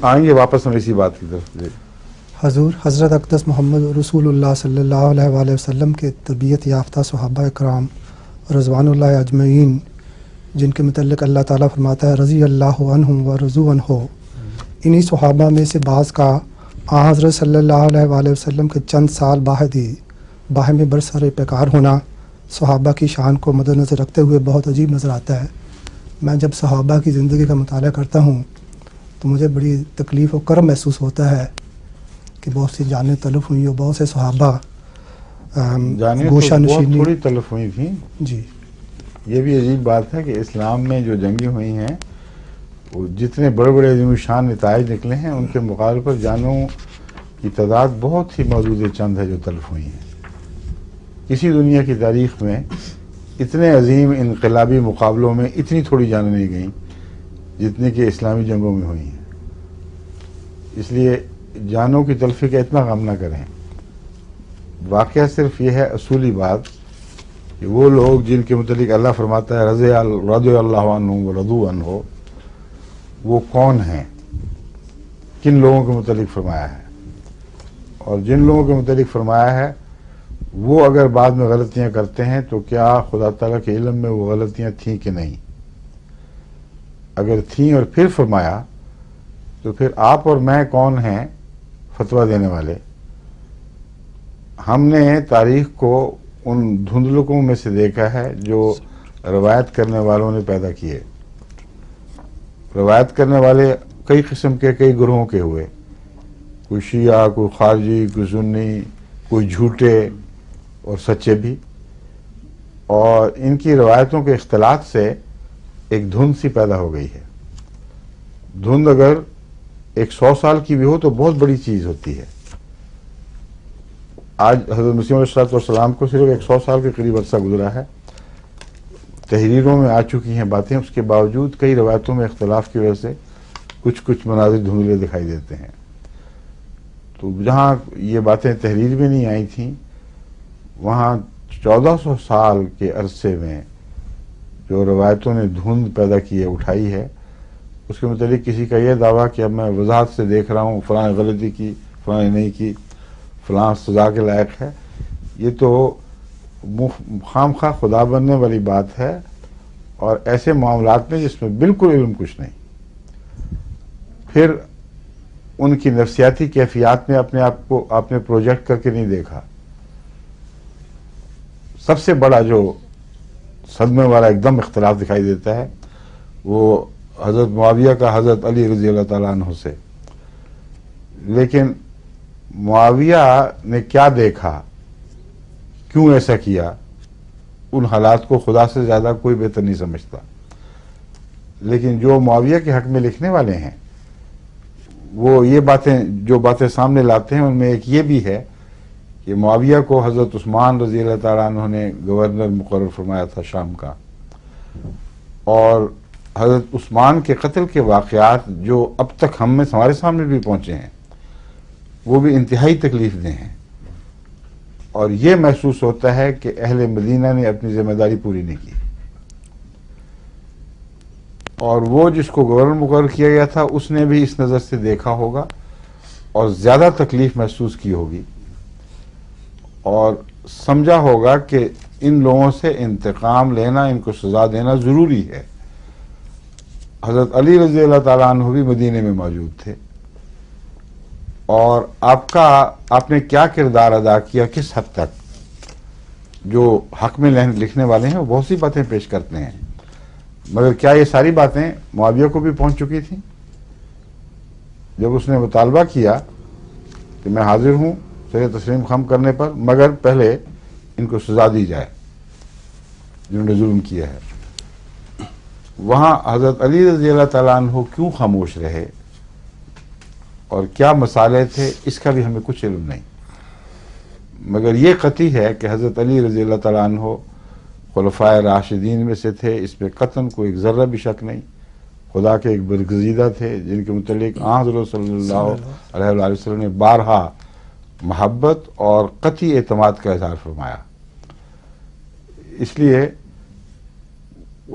آئیں گے واپس ہم اسی بات کی طرف. جی حضور حضرت اقدس محمد رسول اللہ صلی اللہ علیہ وآلہ وسلم کے تربیت یافتہ صحابہ کرام رضوان اللہ اجمعین، جن کے متعلق اللہ تعالیٰ فرماتا ہے رضی اللہ عنہم و رضوا عنہ، انہی صحابہ میں سے بعض کا حضرت صلی اللہ علیہ وآلہ وسلم کے چند سال بعد ہی باہم برسر پیکار ہونا صحابہ کی شان کو مد نظر رکھتے ہوئے بہت عجیب نظر آتا ہے. میں جب صحابہ کی زندگی کا مطالعہ کرتا ہوں تو مجھے بڑی تکلیف و کرب محسوس ہوتا ہے کہ بہت سی جانیں تلف ہوئی اور بہت سے صحابہ گوشہ نشینی تھوڑی تلف ہوئی تھیں. جی یہ بھی عجیب بات ہے کہ اسلام میں جو جنگیں ہوئی ہیں وہ جتنے بڑے بڑے عظیم شان نتائج نکلے ہیں ان کے مقابلے پر جانوں کی تعداد بہت ہی محدود چند ہے جو تلف ہوئی ہیں. کسی دنیا کی تاریخ میں اتنے عظیم انقلابی مقابلوں میں اتنی تھوڑی جانیں نہیں گئیں جتنی کہ اسلامی جنگوں میں ہوئی ہیں. اس لیے جانوں کی تلفی کا اتنا غم نہ کریں. واقعہ صرف یہ ہے اصولی بات کہ وہ لوگ جن کے متعلق اللہ فرماتا ہے رضی اللہ عنہ و رضوا عنہ، وہ کون ہیں، کن لوگوں کے متعلق فرمایا ہے. اور جن لوگوں کے متعلق فرمایا ہے وہ اگر بعد میں غلطیاں کرتے ہیں تو کیا خدا تعالیٰ کے علم میں وہ غلطیاں تھیں کہ نہیں؟ اگر تھیں اور پھر فرمایا تو پھر آپ اور میں کون ہیں فتویٰ دینے والے؟ ہم نے تاریخ کو ان دھندلکوں میں سے دیکھا ہے جو روایت کرنے والوں نے پیدا کیے. روایت کرنے والے کئی قسم کے کئی گروہوں کے ہوئے، کوئی شیعہ، کوئی خارجی، کوئی سنی، کوئی جھوٹے اور سچے بھی. اور ان کی روایتوں کے اختلاط سے ایک دھند سی پیدا ہو گئی ہے. دھند اگر 100 سال کی بھی ہو تو بہت بڑی چیز ہوتی ہے. آج حضرت مسیح علیہ السلام کو صرف 100 سال کے قریب عرصہ گزرا ہے. تحریروں میں آ چکی ہیں باتیں، اس کے باوجود کئی روایتوں میں اختلاف کی وجہ سے کچھ مناظر دھندلے دکھائی دیتے ہیں. تو جہاں یہ باتیں تحریر میں نہیں آئی تھیں وہاں 1400 سال کے عرصے میں جو روایتوں نے دھند پیدا کی ہے، اٹھائی ہے، اس کے متعلق کسی کا یہ دعویٰ کہ اب میں وضاحت سے دیکھ رہا ہوں فلاں غلطی کی، فلاں نہیں کی، فلاں سزا کے لائق ہے، یہ تو خام خواہ خدا بننے والی بات ہے. اور ایسے معاملات میں جس میں بالکل علم کچھ نہیں، پھر ان کی نفسیاتی کیفیات میں اپنے آپ کو آپ نے پروجیکٹ کر کے نہیں دیکھا. سب سے بڑا جو صدمے والا ایک دم اختلاف دکھائی دیتا ہے وہ حضرت معاویہ کا حضرت علی رضی اللہ تعالیٰ عنہ سے. لیکن معاویہ نے کیا دیکھا، کیوں ایسا کیا، ان حالات کو خدا سے زیادہ کوئی بہتر نہیں سمجھتا. لیکن جو معاویہ کے حق میں لکھنے والے ہیں وہ یہ جو باتیں سامنے لاتے ہیں ان میں ایک یہ بھی ہے کہ معاویہ کو حضرت عثمان رضی اللہ تعالیٰ عنہ نے گورنر مقرر فرمایا تھا شام کا، اور حضرت عثمان کے قتل کے واقعات جو اب تک ہمارے سامنے بھی پہنچے ہیں وہ بھی انتہائی تکلیف دہ ہیں. اور یہ محسوس ہوتا ہے کہ اہل مدینہ نے اپنی ذمہ داری پوری نہیں کی. اور وہ جس کو گورنر مقرر کیا گیا تھا اس نے بھی اس نظر سے دیکھا ہوگا اور زیادہ تکلیف محسوس کی ہوگی اور سمجھا ہوگا کہ ان لوگوں سے انتقام لینا، ان کو سزا دینا ضروری ہے. حضرت علی رضی اللہ تعالیٰ عنہ بھی مدینے میں موجود تھے، اور آپ نے کیا کردار ادا کیا، کس حد تک. جو حق میں لکھنے والے ہیں وہ بہت سی باتیں پیش کرتے ہیں، مگر کیا یہ ساری باتیں معاویہ کو بھی پہنچ چکی تھیں؟ جب اس نے مطالبہ کیا کہ میں حاضر ہوں سر تسلیم خم کرنے پر، مگر پہلے ان کو سزا دی جائے جنہوں نے ظلم کیا ہے، وہاں حضرت علی رضی اللہ تعالیٰ عنہ کیوں خاموش رہے اور کیا مسالے تھے اس کا بھی ہمیں کچھ علم نہیں. مگر یہ قطعی ہے کہ حضرت علی رضی اللہ تعالیٰ عنہ خلفائے راشدین میں سے تھے، اس میں قطعاً کوئی ایک ذرہ بھی شک نہیں. خدا کے ایک برگزیدہ تھے جن کے متعلق حضرت صلی اللہ علیہ وآلہ وسلم نے بارہا محبت اور قطعی اعتماد کا اظہار فرمایا. اس لیے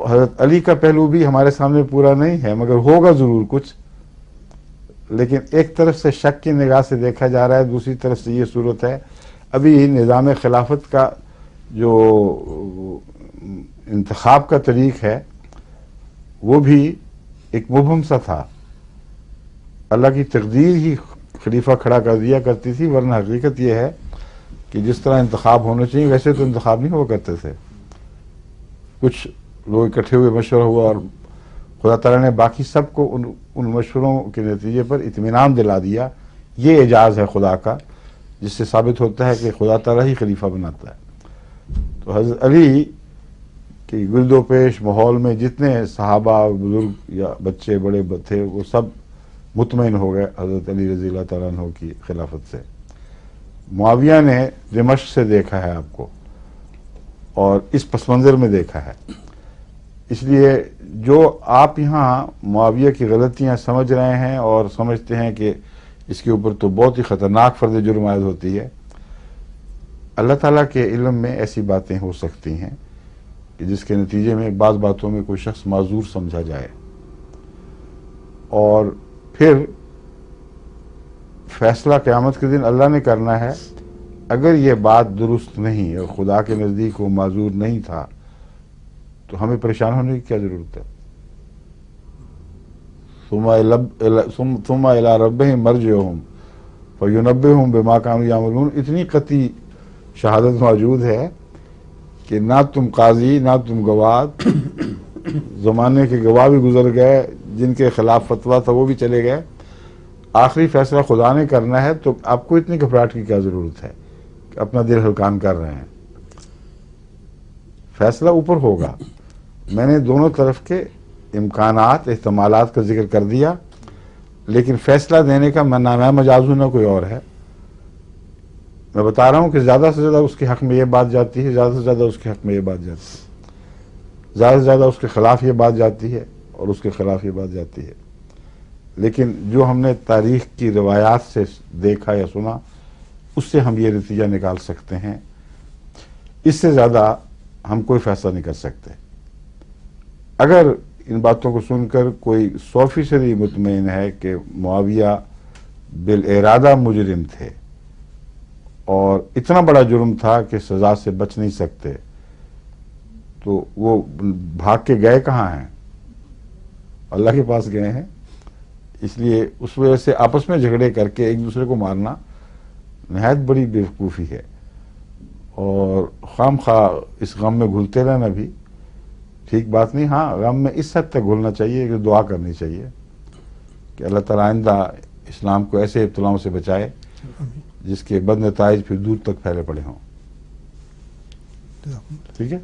حضرت علی کا پہلو بھی ہمارے سامنے پورا نہیں ہے، مگر ہوگا ضرور کچھ. لیکن ایک طرف سے شک کی نگاہ سے دیکھا جا رہا ہے، دوسری طرف سے یہ صورت ہے ابھی نظام خلافت کا جو انتخاب کا طریق ہے وہ بھی ایک مبہم سا تھا. اللہ کی تقدیر ہی خلیفہ کھڑا کر دیا کرتی تھی، ورنہ حقیقت یہ ہے کہ جس طرح انتخاب ہونا چاہیے ویسے تو انتخاب نہیں ہوا کرتے تھے. کچھ لوگ اکٹھے ہوئے، مشورہ ہوا اور خدا تعالیٰ نے باقی سب کو ان مشوروں کے نتیجے پر اطمینان دلا دیا. یہ اعجاز ہے خدا کا، جس سے ثابت ہوتا ہے کہ خدا تعالیٰ ہی خلیفہ بناتا ہے. تو حضرت علی کہ گرد و پیش ماحول میں جتنے صحابہ بزرگ یا بچے بڑے تھے وہ سب مطمئن ہو گئے حضرت علی رضی اللہ تعالیٰ عنہ کی خلافت سے. معاویہ نے دمشق سے دیکھا ہے آپ کو اور اس پس منظر میں دیکھا ہے. اس لیے جو آپ یہاں معاویہ کی غلطیاں سمجھ رہے ہیں اور سمجھتے ہیں کہ اس کے اوپر تو بہت ہی خطرناک فرض جرم عائد ہوتی ہے، اللہ تعالیٰ کے علم میں ایسی باتیں ہو سکتی ہیں کہ جس کے نتیجے میں بعض باتوں میں کوئی شخص معذور سمجھا جائے اور پھر فیصلہ قیامت کے دن اللہ نے کرنا ہے. اگر یہ بات درست نہیں اور خدا کے نزدیک وہ معذور نہیں تھا تو ہمیں پریشان ہونے کی کیا ضرورت ہے؟ ثم الی ربہم مرجعہم فینبئہم بما کانوا یعملون. اتنی قطعی شہادت موجود ہے کہ نہ تم قاضی نہ تم گواہ، زمانے کے گواہ بھی گزر گئے، جن کے خلاف فتویٰ تھا وہ بھی چلے گئے، آخری فیصلہ خدا نے کرنا ہے. تو آپ کو اتنی گھبراہٹ کی کیا ضرورت ہے کہ اپنا دل ہلکان کر رہے ہیں؟ فیصلہ اوپر ہوگا. میں نے دونوں طرف کے امکانات احتمالات کا ذکر کر دیا، لیکن فیصلہ دینے کا میں مجاز ہوں نہ کوئی اور ہے. میں بتا رہا ہوں کہ زیادہ سے زیادہ اس کے حق میں یہ بات جاتی ہے، زیادہ سے زیادہ اس کے حق میں یہ بات جاتی ہے، زیادہ سے زیادہ اس کے خلاف یہ بات جاتی ہے اور اس کے خلاف یہ بات جاتی ہے. لیکن جو ہم نے تاریخ کی روایات سے دیکھا یا سنا اس سے ہم یہ نتیجہ نکال سکتے ہیں. اس سے زیادہ ہم کوئی فیصلہ نہیں کر سکتے. اگر ان باتوں کو سن کر کوئی 100% مطمئن ہے کہ معاویہ بالارادہ مجرم تھے اور اتنا بڑا جرم تھا کہ سزا سے بچ نہیں سکتے، تو وہ بھاگ کے گئے کہاں ہیں؟ اللہ کے پاس گئے ہیں. اس لیے اس وجہ سے آپس میں جھگڑے کر کے ایک دوسرے کو مارنا نہایت بڑی بیوقوفی ہے، اور خام خواہ اس غم میں گھلتے رہنا بھی ٹھیک بات نہیں. ہاں، غم میں اس حد تک گھلنا چاہیے کہ دعا کرنی چاہیے کہ اللہ تعالیٰ آئندہ اسلام کو ایسے ابتلاؤں سے بچائے جس کے بد نتائج پھر دور تک پھیلے پڑے ہوں. ٹھیک ہے؟